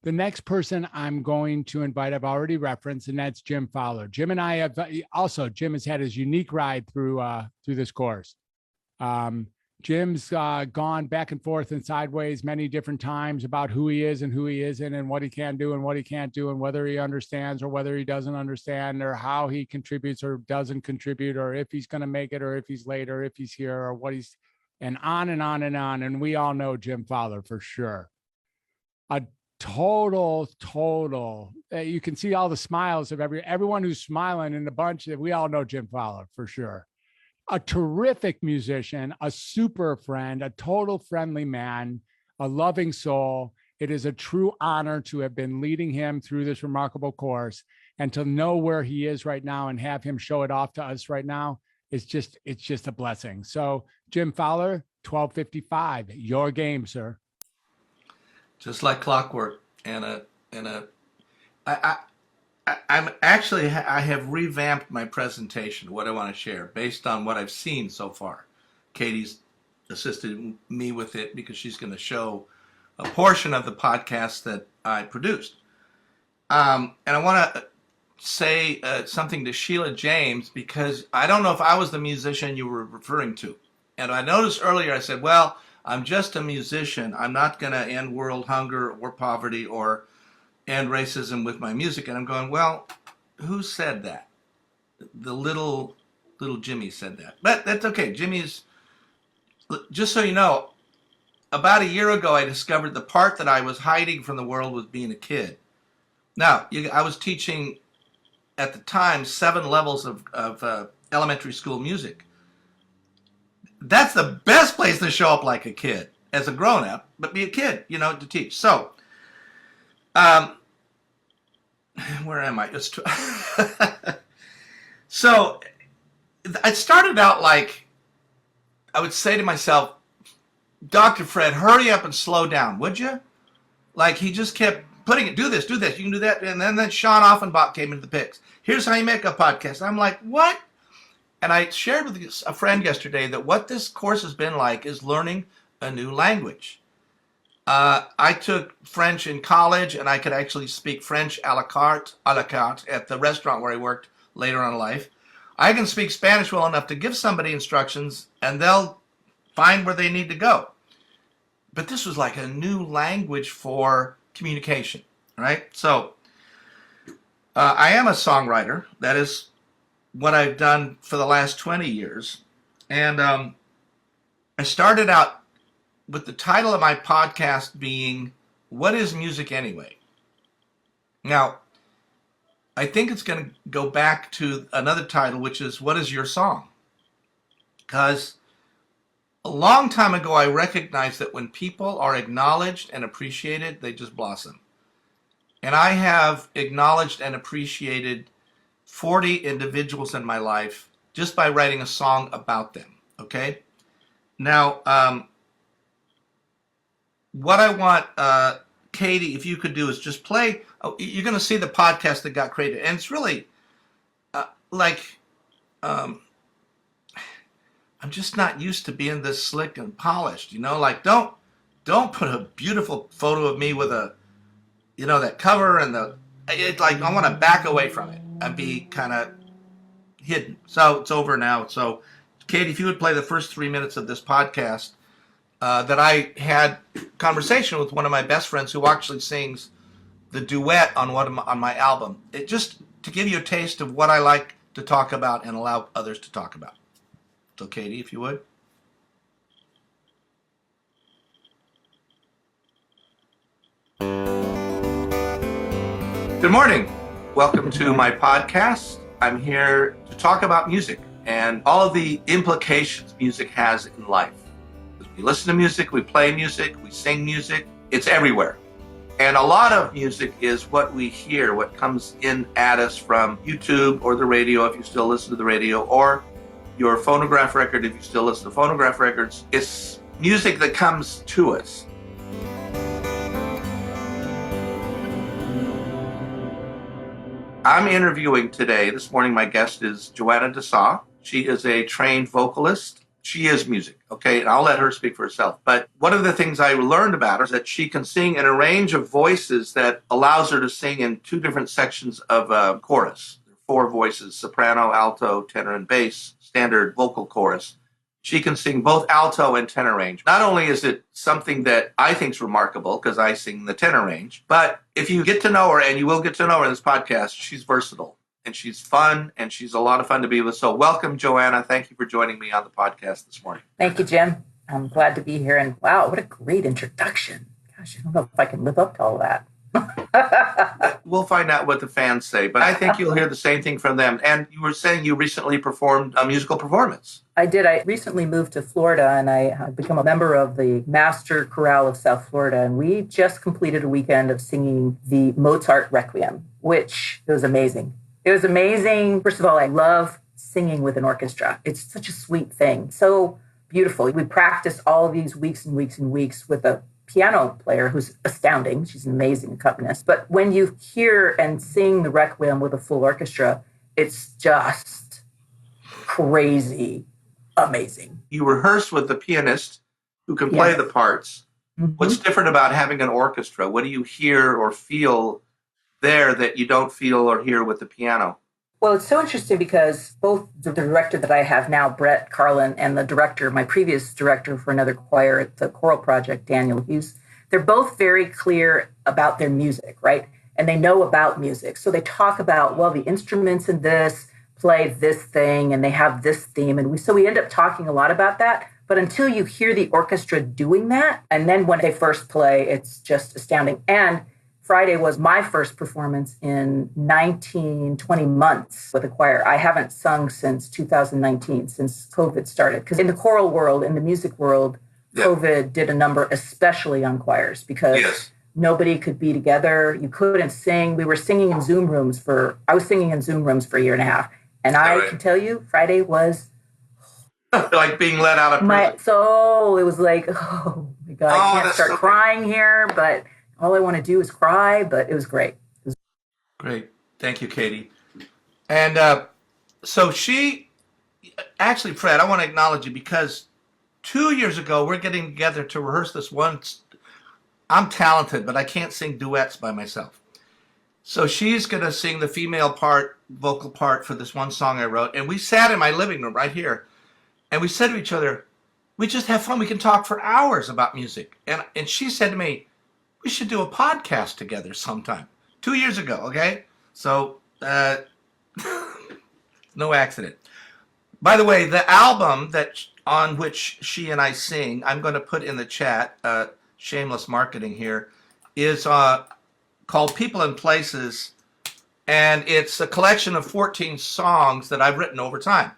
The next person I'm going to invite, I've already referenced, and that's Jim Fowler. Jim and I have also, Jim has had his unique ride through this course. Jim's gone back and forth and sideways many different times about who he is and who he isn't and what he can do and what he can't do and whether he understands or whether he doesn't understand or how he contributes or doesn't contribute or if he's going to make it or if he's late or if he's here or what he's, and on and on and on. And we all know Jim Fowler for sure. A total, you can see all the smiles of everyone who's smiling in the bunch. We all know Jim Fowler for sure. A terrific musician, a super friend, a total friendly man, a loving soul. It is a true honor to have been leading him through this remarkable course and to know where he is right now and have him show it off to us right now. It's just a blessing. So Jim Fowler, 12:55, your game, sir. Just like clockwork, I have revamped my presentation, what I want to share, based on what I've seen so far. Katie's assisted me with it because she's going to show a portion of the podcast that I produced. And I want to say something to Sheila James, because I don't know if I was the musician you were referring to. And I noticed earlier I said, well, I'm just a musician. I'm not going to end world hunger or poverty or end racism with my music. And I'm going, well, who said that? The little Jimmy said that. But that's okay. Jimmy's, just so you know, about a year ago, I discovered the part that I was hiding from the world was being a kid. Now, I was teaching at the time 7 levels of elementary school music. That's the best place to show up like a kid as a grown-up, but be a kid, to teach. So, where am I? So, I started out like, I would say to myself, Dr. Fred, hurry up and slow down, would you? Like, he just kept putting it, do this, you can do that. And then Sean Offenbach came into the picks. Here's how you make a podcast. I'm like, what? And I shared with a friend yesterday that what this course has been like is learning a new language. I took French in college, and I could actually speak French a la carte at the restaurant where I worked later on in life. I can speak Spanish well enough to give somebody instructions, and they'll find where they need to go. But this was like a new language for communication, right? So I am a songwriter. That is what I've done for the last 20 years. And I started out with the title of my podcast being, What is Music Anyway? Now, I think it's going to go back to another title, which is, What is Your Song? Because a long time ago, I recognized that when people are acknowledged and appreciated, they just blossom. And I have acknowledged and appreciated 40 individuals in my life just by writing a song about them, okay? Now, what I want, Katie, if you could do is just play, you're going to see the podcast that got created, and it's really I'm just not used to being this slick and polished, like don't put a beautiful photo of me with that cover and it's like I want to back away from it and be kind of hidden. So it's over now. So Katie, if you would play the first 3 minutes of this podcast that I had conversation with one of my best friends who actually sings the duet on my album. It just to give you a taste of what I like to talk about and allow others to talk about. So Katie, if you would. Good morning. Welcome to my podcast. I'm here to talk about music and all of the implications music has in life. We listen to music, we play music, we sing music. It's everywhere. And a lot of music is what we hear, what comes in at us from YouTube or the radio, if you still listen to the radio, or your phonograph record, if you still listen to phonograph records. It's music that comes to us. I'm interviewing today, this morning, my guest is Joanna Dessaw. She is a trained vocalist She is music, okay? And I'll let her speak for herself. But one of the things I learned about her is that she can sing in a range of voices that allows her to sing in two different sections of a chorus. Four voices: soprano, alto, tenor, and bass, standard vocal chorus. She can sing both alto and tenor range. Not only is it something that I think is remarkable because I sing the tenor range, but if you get to know her, and you will get to know her in this podcast, she's versatile. And she's fun, and she's a lot of fun to be with. So welcome, Joanna. Thank you for joining me on the podcast this morning. Thank you, Jim. I'm glad to be here. And wow, what a great introduction. Gosh, I don't know if I can live up to all that. We'll find out what the fans say, but I think you'll hear the same thing from them. And you were saying you recently performed a musical performance. I did. I recently moved to Florida, and I have become a member of the Master Chorale of South Florida. And we just completed a weekend of singing the Mozart Requiem, which was amazing. It was amazing. First of all, I love singing with an orchestra. It's such a sweet thing. So beautiful. We practiced all of these weeks and weeks and weeks with a piano player who's astounding. She's an amazing accompanist. But when you hear and sing the Requiem with a full orchestra, it's just crazy amazing. You rehearse with the pianist who can play the parts. Mm-hmm. What's different about having an orchestra? What do you hear or feel there that you don't feel or hear with the piano? Well, it's so interesting because both the director that I have now, Brett Carlin, and the director, my previous director for another choir at the choral project, Daniel Hughes, they're both very clear about their music, right? And they know about music. So they talk about, well, the instruments in this play this thing and they have this theme. And so we end up talking a lot about that. But until you hear the orchestra doing that, and then when they first play, it's just astounding. And Friday was my first performance in 20 months with a choir. I haven't sung since 2019, since COVID started. Because in the choral world, in the music world, COVID did a number, especially on choirs, because nobody could be together. You couldn't sing. I was singing in Zoom rooms for a year and a half. And I can tell you, Friday was like being let out of prison. So it was like, oh my God, I can't start crying here, but all I want to do is cry, but it was great. Great. Thank you, Katie. And so actually, Fred, I want to acknowledge you because 2 years ago, we're getting together to rehearse this once. I'm talented, but I can't sing duets by myself. So she's going to sing the female vocal part for this one song I wrote. And we sat in my living room right here, and we said to each other, we just have fun. We can talk for hours about music. And she said to me, we should do a podcast together sometime. 2 years ago, okay? So, no accident. By the way, the album on which she and I sing, I'm going to put in the chat, shameless marketing here, is called People and Places, and it's a collection of 14 songs that I've written over time.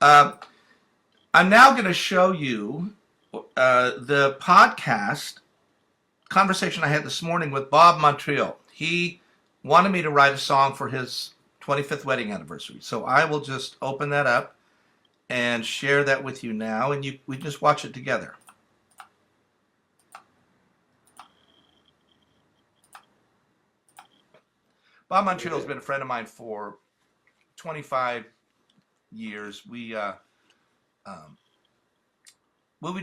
I'm now going to show you the podcast conversation I had this morning with Bob Montreal. He wanted me to write a song for his 25th wedding anniversary. So I will just open that up and share that with you now, and we just watch it together. Bob Montreal has been a friend of mine for 25 years. We've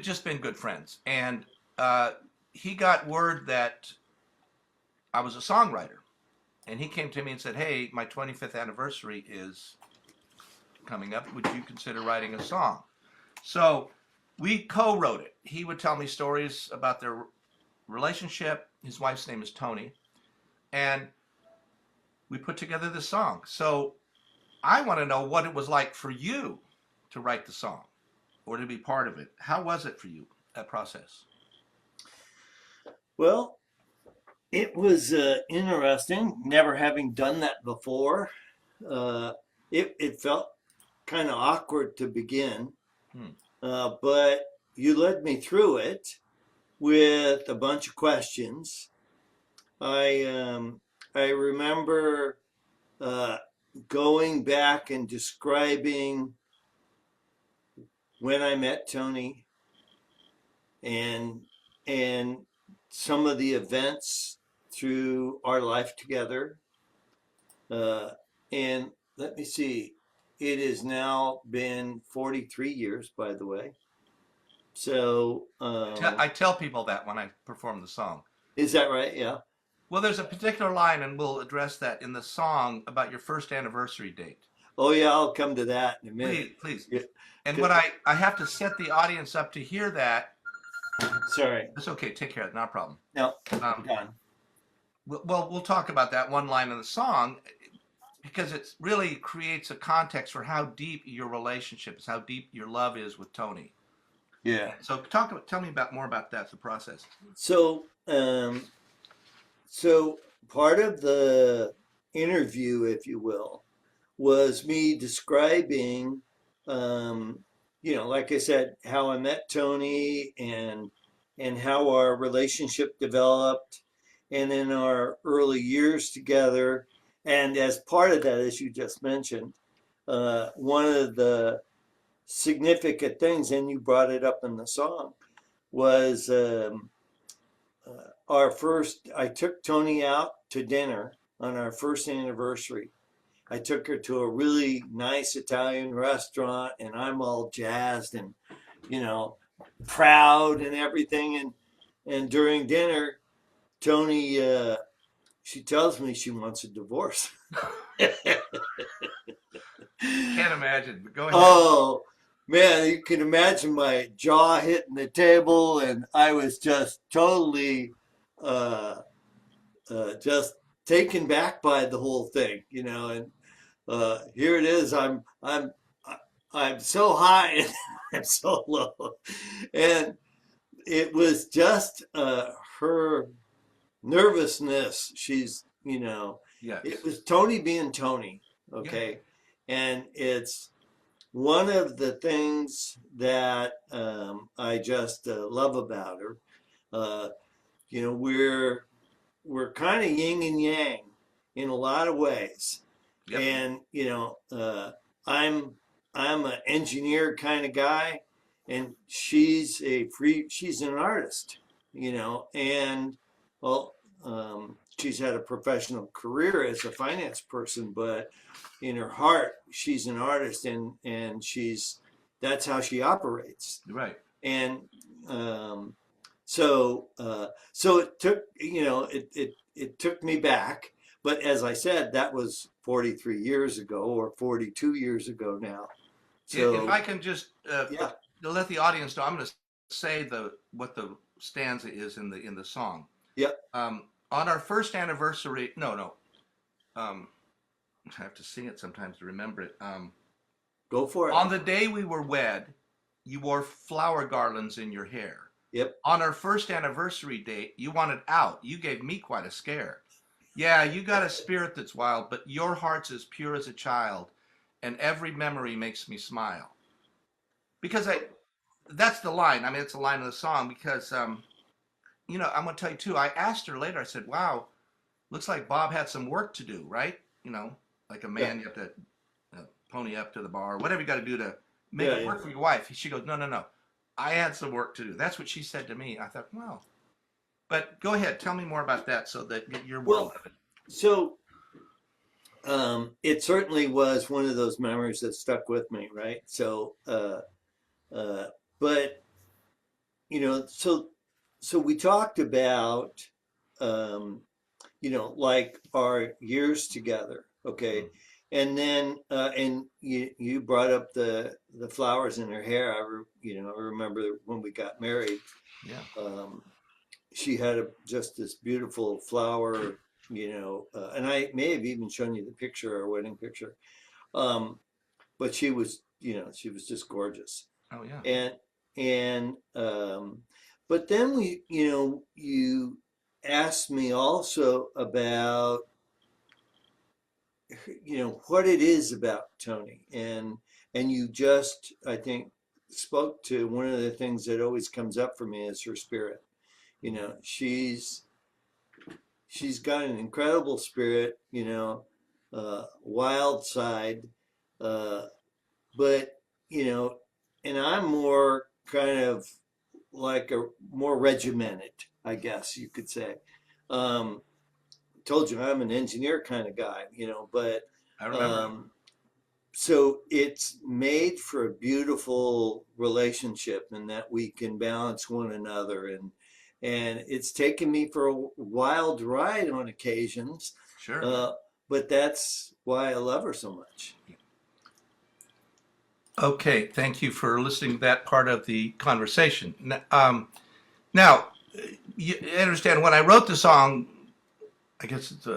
just been good friends. And he got word that I was a songwriter. And he came to me and said, hey, my 25th anniversary is coming up. Would you consider writing a song? So we co-wrote it. He would tell me stories about their relationship. His wife's name is Tony. And we put together this song. So I want to know what it was like for you to write the song or to be part of it. How was it for you, that process? Well, it was interesting, never having done that before. It felt kind of awkward to begin, but you led me through it with a bunch of questions. I remember going back and describing when I met Tony and some of the events through our life together. And let me see, it has now been 43 years, by the way. So I tell people that when I perform the song. is that right? Yeah. Well, there's a particular line, and we'll address that in the song about your first anniversary date. Oh yeah, I'll come to that in a minute. Please. Yeah. And what I have to set the audience up to hear that. Sorry. It's okay. Take care of it. Not a problem. No, I'm done. Well, we'll talk about that one line in the song because it really creates a context for how deep your relationship is, how deep your love is with Tony. Yeah. So tell me more about that, the process. So, so part of the interview, if you will, was me describing, like I said, how I met Tony and how our relationship developed, and in our early years together. And as part of that, as you just mentioned, one of the significant things, and you brought it up in the song, was I took Tony out to dinner on our first anniversary. I took her to a really nice Italian restaurant, and I'm all jazzed and, proud and everything. And during dinner, Tony, she tells me she wants a divorce. Can't imagine, but go ahead. Oh, man, you can imagine my jaw hitting the table, and I was just totally just taken back by the whole thing, and here it is. I'm so high and I'm so low, and it was just her nervousness. She's, Yes. It was Tony being Tony, okay, yeah. And it's one of the things that I just love about her. We're kind of yin and yang in a lot of ways. Yep. And I'm an engineer kind of guy, and she's an artist, and well, she's had a professional career as a finance person, but in her heart, she's an artist, and that's how she operates. Right. And so it took, it took me back. But as I said, that was 43 years ago or 42 years ago now. So if I can just let the audience know, I'm going to say what the stanza is in the song. Yeah. On our first anniversary, I have to sing it sometimes to remember it. Go for it. On the day we were wed, you wore flower garlands in your hair. Yep. On our first anniversary date, you wanted out. You gave me quite a scare. Yeah, you got a spirit that's wild, but your heart's as pure as a child, and every memory makes me smile. Because that's the line. I mean, it's a line of the song because, I'm going to tell you too, I asked her later, I said, wow, looks like Bob had some work to do, right? Like a man, you have to pony up to the bar, whatever you got to do to make it work for your wife. She goes, no. I had some work to do. That's what she said to me. I thought, wow. But go ahead, tell me more about that so that your world of it. So it certainly was one of those memories that stuck with me, right? So, but, so we talked about, like our years together, okay? Mm-hmm. And then, and you brought up the flowers in her hair. I remember when we got married. Yeah. She had just this beautiful flower, and I may have even shown you the picture, our wedding picture. But she was, she was just gorgeous. Oh yeah. And but then you asked me also about, what it is about Tony, and you just, I think, spoke to one of the things that always comes up for me is her spirit. She's got an incredible spirit, wild side, but and I'm more kind of like a more regimented, I guess you could say. Told you I'm an engineer kind of guy, but I remember. so it's made for a beautiful relationship, and that we can balance one another. And it's taken me for a wild ride on occasions. Sure. But that's why I love her so much. Okay, thank you for listening to that part of the conversation. Now, you understand when I wrote the song, I guess it's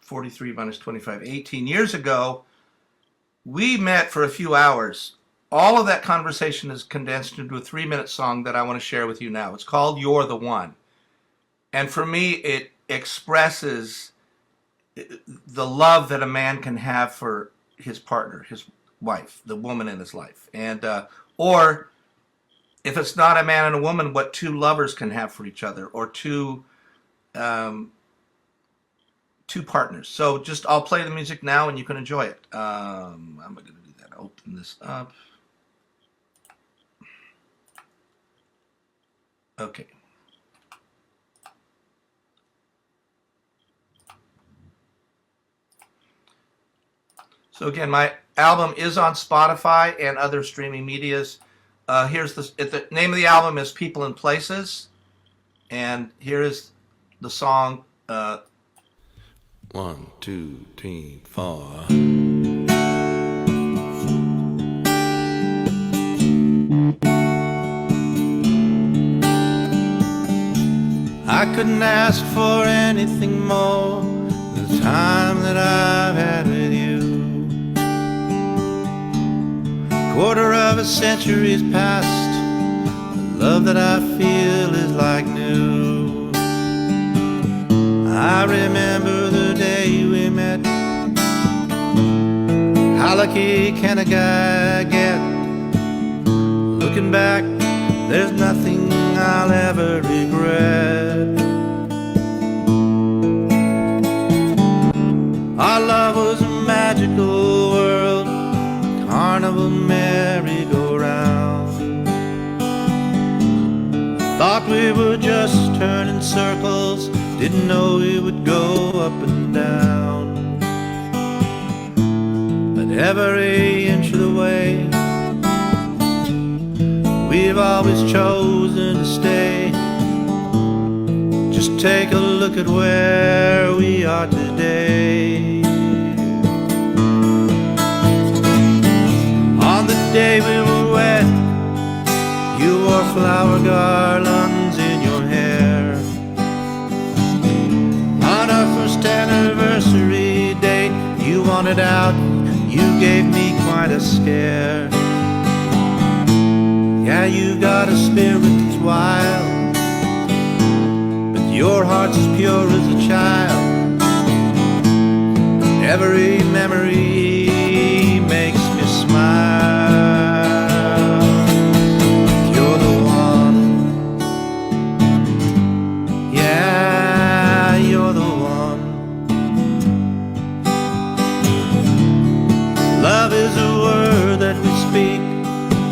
43 minus 25, 18 years ago, we met for a few hours. All of that conversation is condensed into a 3-minute song that I want to share with you now. It's called You're the One. And for me, it expresses the love that a man can have for his partner, his wife, the woman in his life. And, or if it's not a man and a woman, what two lovers can have for each other, or two partners. So I'll play the music now and you can enjoy it. I'm going to do that. I'll open this up. Okay. So again, my album is on Spotify and other streaming medias. Here's the name of the album is People and Places, and here is the song. 1, 2, 3, 4. I couldn't ask for anything more than the time that I've had with you. Quarter of a century's passed. The love that I feel is like new. I remember the day we met. How lucky can a guy get? Looking back, there's nothing I'll ever regret. Our love was a magical world, a carnival merry-go-round. Thought we were just turning circles, didn't know we would go up and down. But every inch of the way, we've always chosen to stay. Just take a look at where we are today. On the day we were wed, you wore flower garlands in your hair. On our first anniversary date, you wanted out, you gave me quite a scare. Yeah, you got a spirit that's wild, but your heart's as pure as a child. Every memory makes me smile. You're the one. Yeah, you're the one. Love is a word that we speak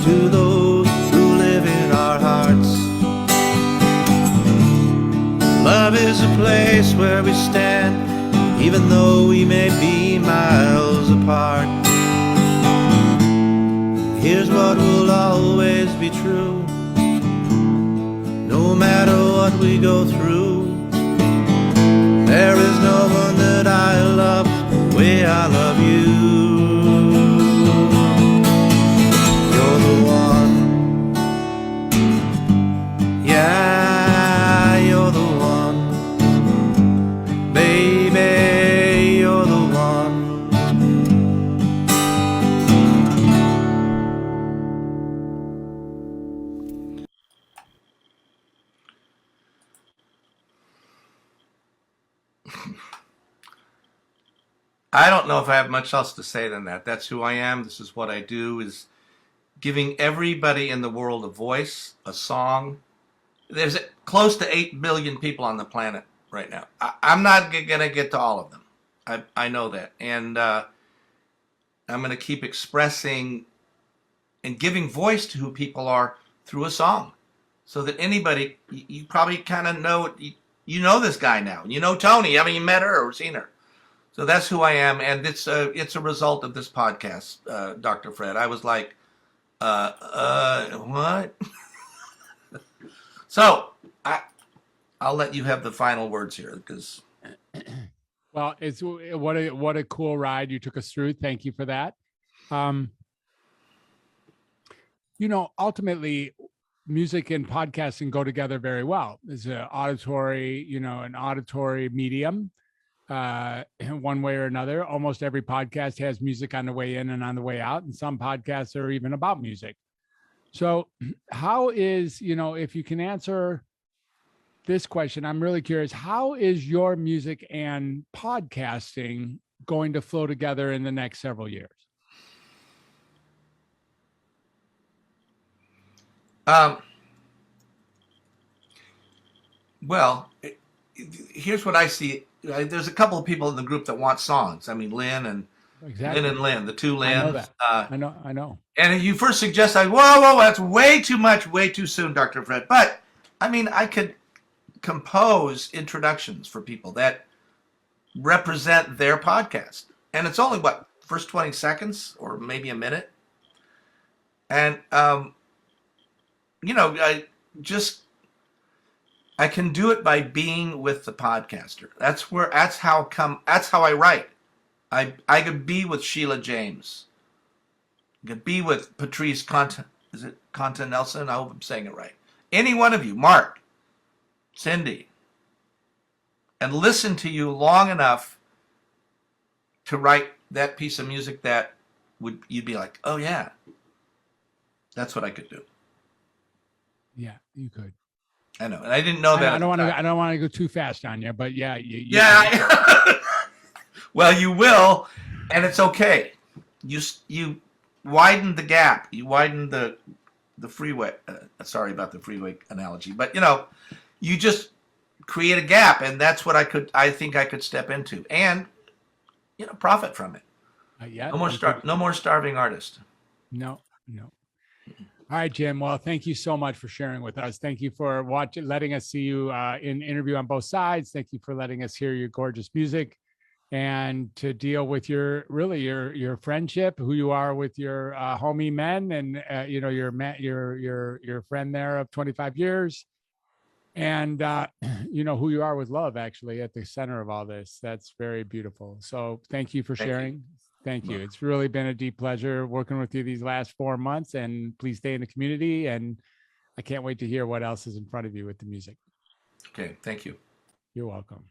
to those who live in our hearts. Love is a place where we stand, even though we may be miles apart. Here's what will always be true, no matter what we go through. There is no one that I love the way I love you. You're the one. Yeah, you're the one. Baby, you're the one. I don't know if I have much else to say than that. That's who I am. This is what I do, is giving everybody in the world a voice, a song. There's close to 8 billion people on the planet right now. I'm not going to get to all of them. I know that. And I'm going to keep expressing and giving voice to who people are through a song. So that anybody, you probably kind of know, you know this guy now. You know Tony. You haven't even met her or seen her. So that's who I am, and it's a result of this podcast, Dr. Fred. I was like, what? So I'll let you have the final words here, because Well, it's what a cool ride you took us through. Thank you for that. Ultimately, music and podcasting go together very well. It's an auditory medium, one way or another. Almost every podcast has music on the way in and on the way out, and some podcasts are even about music. So how is, if you can answer this question, I'm really curious, how is your music and podcasting going to flow together in the next several years? Well, here's what I see. There's a couple of people in the group that want songs. I mean, Lynn and Lynn, the two Lyns. I know that. I know. And you first suggested, whoa, that's way too much, way too soon, Dr. Fred. But I mean, I could compose introductions for people that represent their podcast, and it's only first 20 seconds or maybe a minute. And I can do it by being with the podcaster. That's how I write. I could be with Sheila James. I could be with Patrice Conta Nelson? I hope I'm saying it right. Any one of you, Mark, Cindy, and listen to you long enough to write that piece of music that you'd be like, oh yeah, that's what I could do. Yeah, you could. I know, and I didn't know that. I don't want to go too fast on you, but yeah, well, you will, and it's okay. You widen the gap. You widen the freeway. Sorry about the freeway analogy, but you just create a gap, and that's what I think I could step into, and profit from it. Yeah. No more starving artist. No. All right, Jim. Well, thank you so much for sharing with us. Thank you for letting us see you in interview on both sides. Thank you for letting us hear your gorgeous music, and to deal with your friendship, who you are with your homie men, and your friend there of 25 years, and who you are with love, actually, at the center of all this. That's very beautiful. So thank you for sharing. Thank you. It's really been a deep pleasure working with you these last 4 months, and please stay in the community. And I can't wait to hear what else is in front of you with the music. Okay. Thank you. You're welcome.